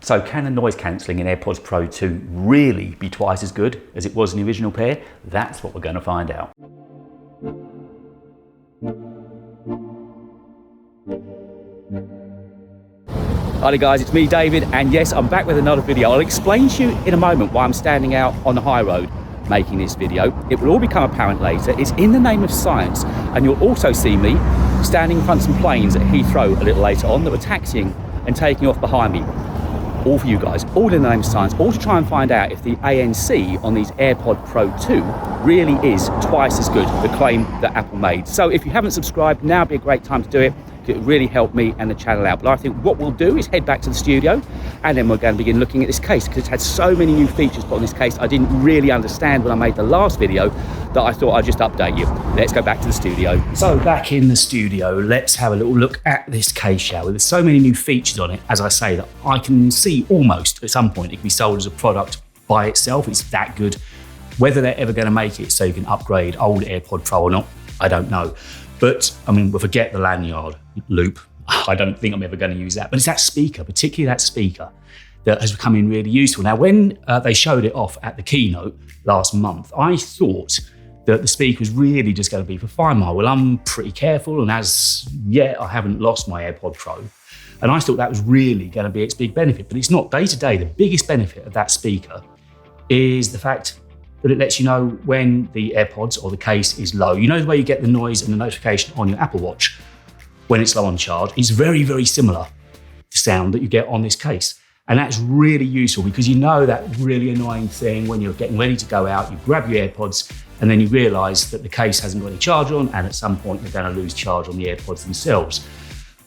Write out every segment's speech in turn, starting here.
So can the noise cancelling in AirPods Pro 2 really be twice as good as it was in the original pair? That's what we're going to find out. Hi guys, it's me David, and yes, I'm back with another video. I'll explain to you in a moment why I'm standing out on the high road making this video. It will all become apparent later. It's in the name of science, and you'll also see me standing in front of some planes at Heathrow a little later on that were taxiing and taking off behind me. All for you guys, all in the name of science, all to try and find out if the ANC on these AirPod Pro 2 really is twice as good, the claim that Apple made. So if you haven't subscribed, now would be a great time to do it. It would really help me and the channel out. But I think what we'll do is head back to the studio, and then we're going to begin looking at this case, because it's had so many new features put on this case I didn't really understand when I made the last video, that I thought I'd just update you. Let's go back to the studio. So back in the studio, let's have a little look at this case, shall we? There's so many new features on it, as I say, that I can see almost at some point it can be sold as a product by itself. It's that good. Whether they're ever going to make it so you can upgrade old AirPod Pro or not, I don't know. But I mean, we'll forget the lanyard loop. I don't think I'm ever going to use that. But it's that speaker, particularly that speaker, that has become really useful. Now, when they showed it off at the keynote last month, I thought that the speaker was really just going to be for Find My. Well, I'm pretty careful, and as yet, I haven't lost my AirPod Pro. And I thought that was really going to be its big benefit, but it's not. Day to day, the biggest benefit of that speaker is the fact that it lets you know when the AirPods or the case is low. You know the way you get the noise and the notification on your Apple Watch when it's low on charge is very, very similar to sound that you get on this case. And that's really useful, because you know that really annoying thing when you're getting ready to go out, you grab your AirPods and then you realise that the case hasn't got any charge on, and at some point you're going to lose charge on the AirPods themselves.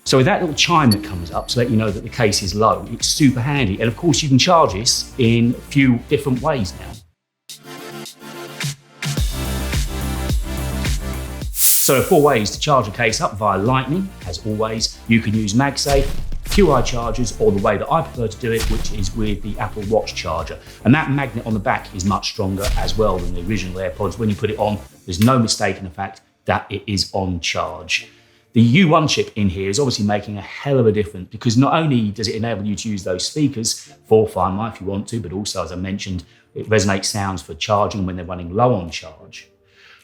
So with that little chime that comes up to let you know that the case is low, it's super handy. And of course you can charge this in a few different ways now. So there are 4 ways to charge a case up: via Lightning, as always. You can use MagSafe, QI chargers, or the way that I prefer to do it, which is with the Apple Watch charger. And that magnet on the back is much stronger as well than the original AirPods. When you put it on, there's no mistake in the fact that it is on charge. The U1 chip in here is obviously making a hell of a difference, because not only does it enable you to use those speakers for Find My if you want to, but also, as I mentioned, it resonates sounds for charging when they're running low on charge.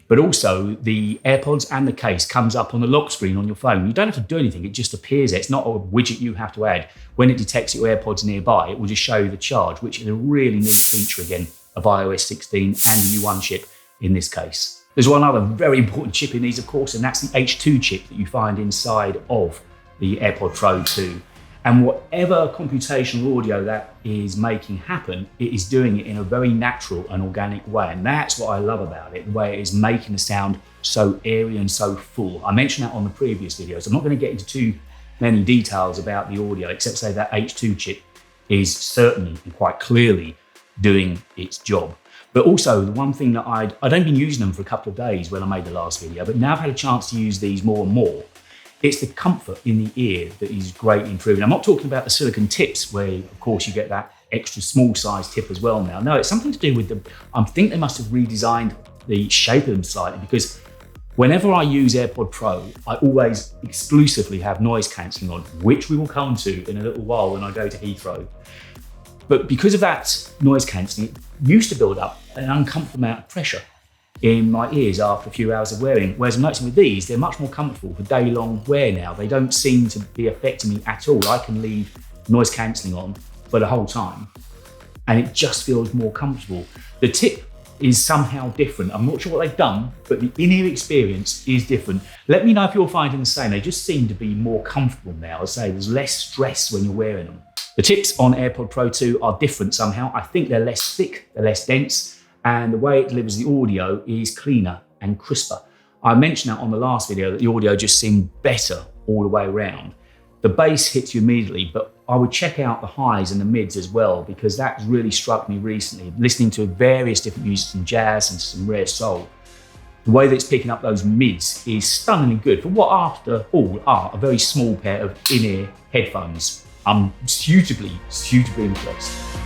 But also the AirPods and the case comes up on the lock screen on your phone. You don't have to do anything, it just appears there. It's not a widget you have to add. When it detects your AirPods nearby, it will just show you the charge, which is a really neat feature again of iOS 16 and the U1 chip in this case. There's one other very important chip in these, of course, and that's the H2 chip that you find inside of the AirPod Pro 2. And whatever computational audio that is making happen, it is doing it in a very natural and organic way. And that's what I love about it, the way it is making the sound so airy and so full. I mentioned that on the previous videos. I'm not going to get into too many details about the audio, except say that H2 chip is certainly and quite clearly doing its job. But also the one thing that I'd only been using them for a couple of days when I made the last video, but now I've had a chance to use these more and more. It's the comfort in the ear that is greatly improving. I'm not talking about the silicone tips where, of course, you get that extra small size tip as well now. No, it's something to do with I think they must have redesigned the shape of them slightly, because whenever I use AirPod Pro, I always exclusively have noise cancelling on, which we will come to in a little while when I go to Heathrow. But because of that noise cancelling, it used to build up an uncomfortable amount of pressure in my ears after a few hours of wearing. Whereas I'm noticing with these, they're much more comfortable for day-long wear now. They don't seem to be affecting me at all. I can leave noise cancelling on for the whole time, and it just feels more comfortable. The tip is somehow different. I'm not sure what they've done, but the in-ear experience is different. Let me know if you're finding the same. They just seem to be more comfortable now. I say there's less stress when you're wearing them. The tips on AirPod Pro 2 are different somehow. I think they're less thick, they're less dense, and the way it delivers the audio is cleaner and crisper. I mentioned that on the last video, that the audio just seemed better all the way around. The bass hits you immediately, but I would check out the highs and the mids as well, because that really struck me recently, listening to various different music, some jazz and some rare soul. The way that it's picking up those mids is stunningly good for what, after all, are a very small pair of in-ear headphones. I'm suitably impressed.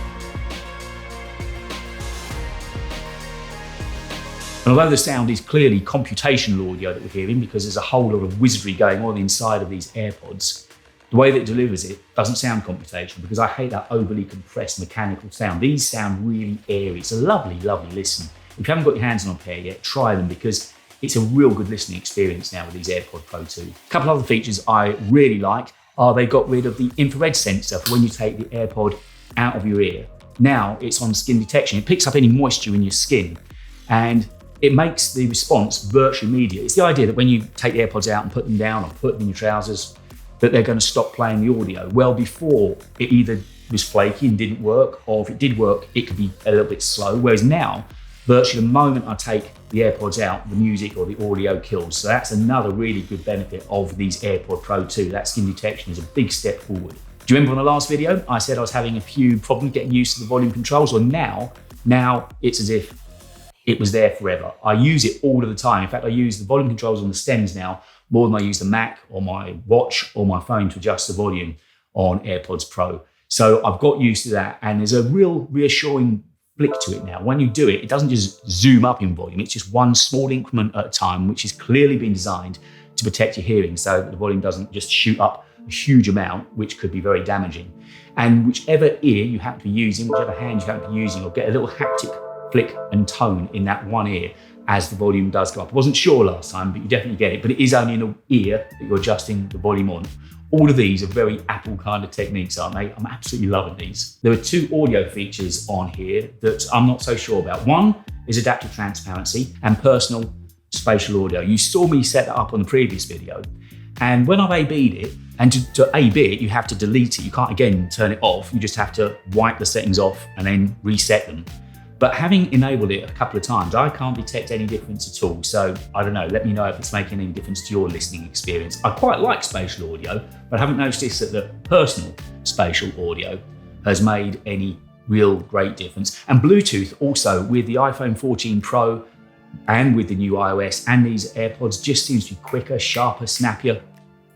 And although the sound is clearly computational audio that we're hearing, because there's a whole lot of wizardry going on inside of these AirPods, The way that it delivers it doesn't sound computational because I hate that overly compressed mechanical sound. These sound really airy. It's a lovely, lovely listen. If you haven't got your hands on a pair yet, try them because it's a real good listening experience now with these AirPods Pro 2. A couple other features I really like are they got rid of the infrared sensor for when you take the AirPod out of your ear. Now it's on skin detection. It picks up any moisture in your skin and it makes the response virtually immediate. It's the idea that when you take the AirPods out and put them down or put them in your trousers, that they're going to stop playing the audio. Well, before it either was flaky and didn't work, or if it did work, it could be a little bit slow. Whereas now, virtually the moment I take the AirPods out, the music or the audio kills. So that's another really good benefit of these AirPod Pro 2. That skin detection is a big step forward. Do you remember on the last video, I said I was having a few problems getting used to the volume controls? Well, now it's as if it was there forever. I use it all of the time. In fact, I use the volume controls on the stems now more than I use the Mac or my watch or my phone to adjust the volume on AirPods Pro. So I've got used to that, and there's a real reassuring flick to it now. When you do it, it doesn't just zoom up in volume, it's just one small increment at a time, which has clearly been designed to protect your hearing so that the volume doesn't just shoot up a huge amount, which could be very damaging. And whichever ear you happen to be using, whichever hand you happen to be using, you'll get a little haptic flick and tone in that one ear as the volume does go up. I wasn't sure last time, but you definitely get it. But it is only in the ear that you're adjusting the volume on. All of these are very Apple kind of techniques, aren't they? I'm absolutely loving these. There are two audio features on here that I'm not so sure about. One is adaptive transparency and personal spatial audio. You saw me set that up on the previous video. And when I've A/B'd it, and to A/B it, you have to delete it. You can't, again, turn it off. You just have to wipe the settings off and then reset them. But having enabled it a couple of times, I can't detect any difference at all. So I don't know, let me know if it's making any difference to your listening experience. I quite like spatial audio, but I haven't noticed that the personal spatial audio has made any real great difference. And Bluetooth also with the iPhone 14 Pro and with the new iOS and these AirPods just seems to be quicker, sharper, snappier.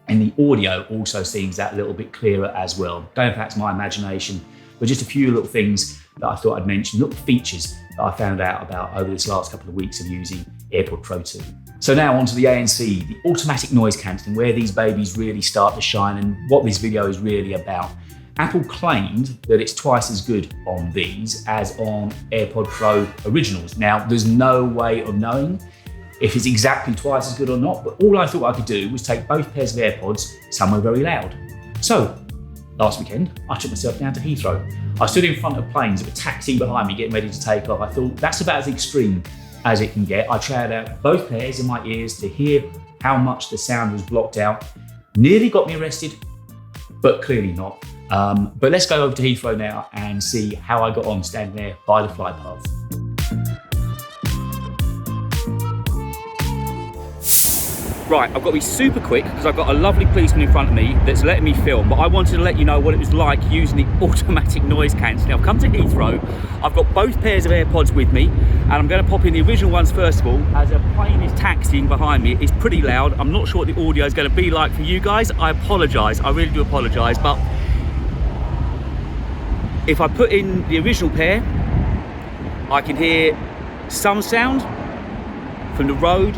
And the audio also seems that little bit clearer as well. Don't know if that's my imagination, but just a few little things that I thought I'd mention, little features that I found out about over this last couple of weeks of using AirPod Pro 2. So now onto the ANC, the automatic noise cancelling, where these babies really start to shine and what this video is really about. Apple claimed that it's twice as good on these as on AirPod Pro originals. Now, there's no way of knowing if it's exactly twice as good or not, but all I thought I could do was take both pairs of AirPods somewhere very loud. So, last weekend, I took myself down to Heathrow. I stood in front of planes that were taxiing behind me, getting ready to take off. I thought that's about as extreme as it can get. I tried out both pairs in my ears to hear how much the sound was blocked out. Nearly got me arrested, but clearly not. But let's go over to Heathrow now and see how I got on standing there by the flight path. Right, I've got to be super quick because I've got a lovely policeman in front of me that's letting me film, but I wanted to let you know what it was like using the automatic noise cancelling. I've come to Heathrow, I've got both pairs of AirPods with me, and I'm going to pop in the original ones first of all, as a plane is taxiing behind me. It's pretty loud. I'm not sure what the audio is going to be like for you guys. I apologise, I really do apologise, but if I put in the original pair, I can hear some sound from the road.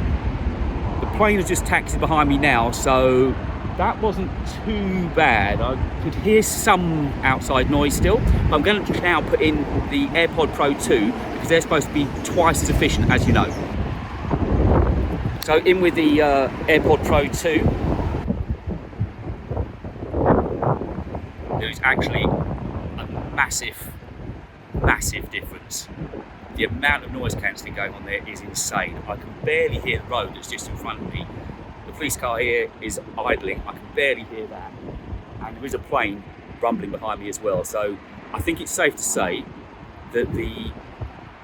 The plane has just taxied behind me now, so that wasn't too bad. I could hear some outside noise still, but I'm going to now put in the AirPod Pro 2 because they're supposed to be twice as efficient, as you know. So in with the AirPod Pro 2. There's actually a massive difference. The amount of noise cancelling going on there is insane. I can barely hear the road that's just in front of me. The police car here is idling. I can barely hear that. And there is a plane rumbling behind me as well. So I think it's safe to say that the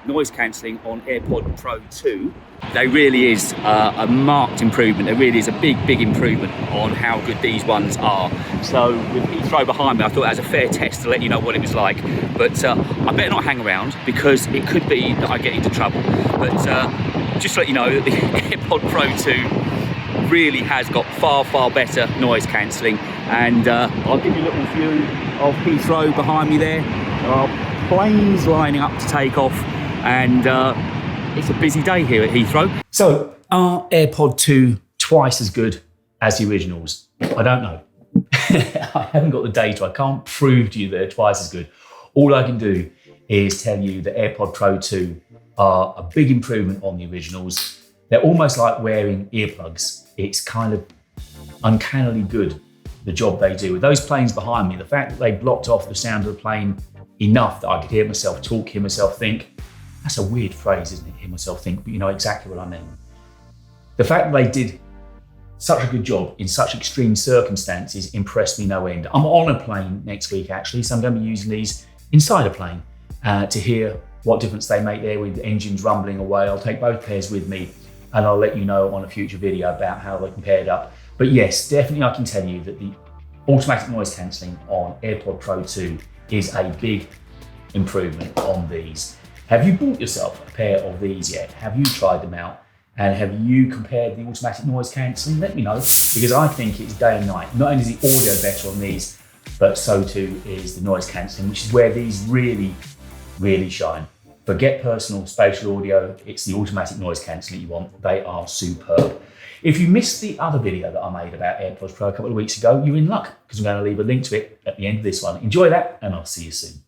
noise cancelling on AirPod Pro 2, there really is a marked improvement. There really is a big improvement on how good these ones are. So with Heathrow behind me, I thought that was a fair test to let you know what it was like. But I better not hang around because it could be that I get into trouble. But just to let you know that the AirPod Pro 2 really has got far better noise cancelling. And I'll give you a little view of Heathrow behind me there. There are planes lining up to take off. And it's a busy day here at Heathrow. So, are AirPod 2 twice as good as the originals? I don't know. I haven't got the data. I can't prove to you they're twice as good. All I can do is tell you that AirPod Pro 2 are a big improvement on the originals. They're almost like wearing earplugs. It's kind of uncannily good, the job they do. With those planes behind me, the fact that they blocked off the sound of the plane enough that I could hear myself talk, hear myself think. That's a weird phrase, isn't it? Hear myself think, but you know exactly what I mean. The fact that they did such a good job in such extreme circumstances impressed me no end. I'm on a plane next week actually, so I'm going to be using these inside a plane to hear what difference they make there with the engines rumbling away. I'll take both pairs with me and I'll let you know on a future video about how they compared up. But yes, definitely I can tell you that the automatic noise cancelling on AirPod Pro 2 is a big improvement on these. Have you bought yourself a pair of these yet? Have you tried them out? And have you compared the automatic noise cancelling? Let me know, because I think it's day and night. Not only is the audio better on these, but so too is the noise cancelling, which is where these really, really shine. Forget personal spatial audio, it's the automatic noise cancelling you want. They are superb. If you missed the other video that I made about AirPods Pro a couple of weeks ago, you're in luck, because I'm going to leave a link to it at the end of this one. Enjoy that, and I'll see you soon.